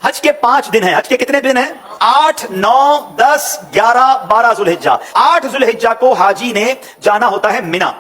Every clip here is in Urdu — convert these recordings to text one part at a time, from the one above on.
حج کے 5 دن ہیں. حج کے کتنے دن ہیں؟ 8 9 10 11 12 ذوالحجہ. 8 ذوالحجہ کو حاجی نے جانا ہوتا ہے مینا,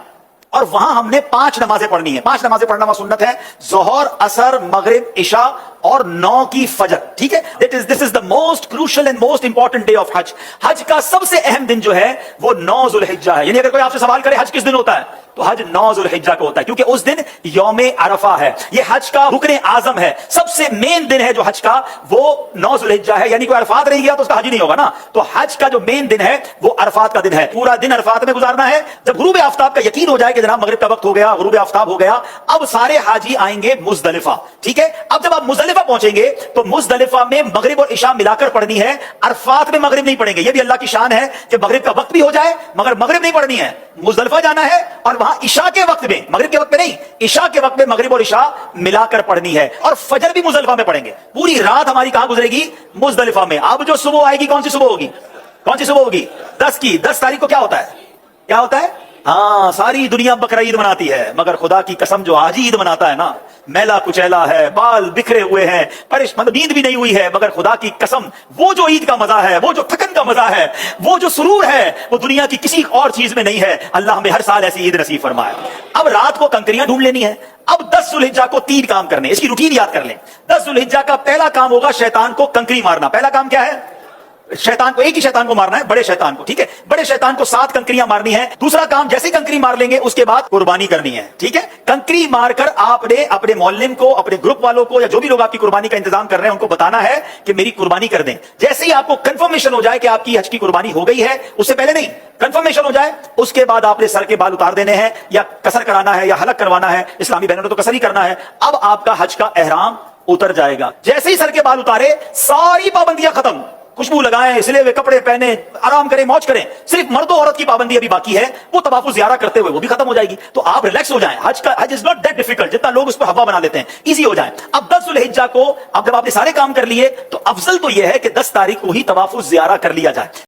اور وہاں ہم نے 5 نمازیں پڑھنی ہیں. 5 نمازیں پڑھنا وہاں سنت ہے, ظہر, عصر, مغرب, عشاء اور 9 کی فجر. ٹھیک ہے, this is the most crucial and most important day of Hajj. حج کا سب سے اہم دن جو ہے وہ 9 ذوالحجہ ہے. یعنی اگر کوئی آپ سے سوال کرے حج کس دن ہوتا ہے, تو حج 9 ذوالحجہ کو ہوتا ہے, کیونکہ اس دن یوم عرفہ ہے. یہ حج کا رکن اعظم ہے, سب سے مین دن ہے جو حج کا, وہ 9 ذوالحجہ ہے. یعنی کوئی عرفات نہیں گیا تو اس کا حج نہیں ہوگا نا. تو حج کا جو مین دن ہے وہ عرفات کا دن ہے. پورا دن عرفات میں گزارنا ہے. جب غروب آفتاب کا یقین ہو جائے کہ جناب مغرب کا وقت ہو گیا, غروب آفتاب ہو گیا, اب سارے حاجی آئیں گے مزدلفہ. ٹھیک ہے, اب جب آپ مزدلفہ پہنچیں گے تو مزدلفہ میں مغرب اور عشاء ملا کر پڑھنی ہے. عرفات میں مغرب نہیں پڑھیں گے. یہ بھی اللہ کی شان ہے کہ مغرب کا وقت بھی ہو جائے مگر مغرب نہیں پڑھنی ہے. مزدلفہ جانا ہے اور وہاں عشاء کے وقت میں, مغرب کے وقت میں نہیں, عشاء کے وقت میں مغرب اور عشاء ملا کر پڑھنی ہے. اور فجر بھی مزدلفہ میں پڑھیں گے. پوری رات ہماری کہاں گزرے گی؟ مزدلفہ میں. اب جو صبح آئے گی, کون سی صبح ہوگی؟ کون سی صبح ہوگی؟ 10 کی. 10 تاریخ کو کیا ہوتا ہے؟ کیا ہوتا ہے؟ ہاں, ساری دنیا بقرہ عید مناتی ہے, مگر خدا کی قسم جو آج عید مناتا ہے نا, میلا کچیلا ہے, بال بکھرے ہوئے ہیں, مطلب نیند بھی نہیں ہوئی ہے, مگر خدا کی قسم وہ جو عید کا مزہ ہے, وہ جو تھکن کا مزہ ہے, وہ جو سرور ہے, وہ دنیا کی کسی اور چیز میں نہیں ہے. اللہ ہمیں ہر سال ایسی عید نصیب فرمائے. اب رات کو کنکریاں ڈھونڈ لینی ہے. اب 10 ذوالحجہ کو 3 کام کرنے, اس کی روٹین یاد کر لیں. 10 ذوالحجہ کا پہلا کام ہوگا شیطان کو کنکری مارنا. پہلا کام کیا ہے؟ شیطان کو, ایک ہی شیطان کو مارنا ہے, بڑے شیطان کو. ٹھیک ہے, بڑے شیطان کو 7 کنکریاں مارنی ہے. دوسرا کام, جیسے کنکری مار لیں گے اس کے بعد قربانی کرنی ہے. ٹھیک ہے, کنکری مار کر آپ نے اپنے معلم کو, اپنے گروپ والوں کو, یا جو بھی لوگ آپ کی قربانی کا انتظام کر رہے ہیں ان کو بتانا ہے کہ میری قربانی کر دیں. جیسے ہی آپ کو کنفرمیشن ہو جائے کہ آپ کی حج کی قربانی ہو گئی ہے, اس سے پہلے نہیں, کنفرمیشن ہو جائے, اس کے بعد آپ نے سر کے بال اتار دینے ہیں, یا قصر کرانا ہے, یا حلق کروانا ہے. اسلامی بہنوں نے تو قصر ہی کرنا ہے. اب آپ کا حج کا احرام اتر جائے گا. جیسے ہی سر کے بال اتارے, ساری پابندیاں ختم. خوشبو لگائیں, سلے ہوئے کپڑے پہنے, آرام کریں, موج کریں. صرف مرد و عورت کی پابندی ابھی باقی ہے, وہ طواف زیارہ کرتے ہوئے وہ بھی ختم ہو جائے گی. تو آپ ریلیکس ہو جائیں. حج از ناٹ دیٹ ڈیفیکلٹ جتنا لوگ اس کو ہوا بنا لیتے ہیں. ایزی ہو جائیں. اب 10 ذوالحجہ کو, اب جب آپ نے سارے کام کر لیے, تو افضل تو یہ ہے کہ 10 تاریخ کو ہی طواف زیارہ کر لیا جائے.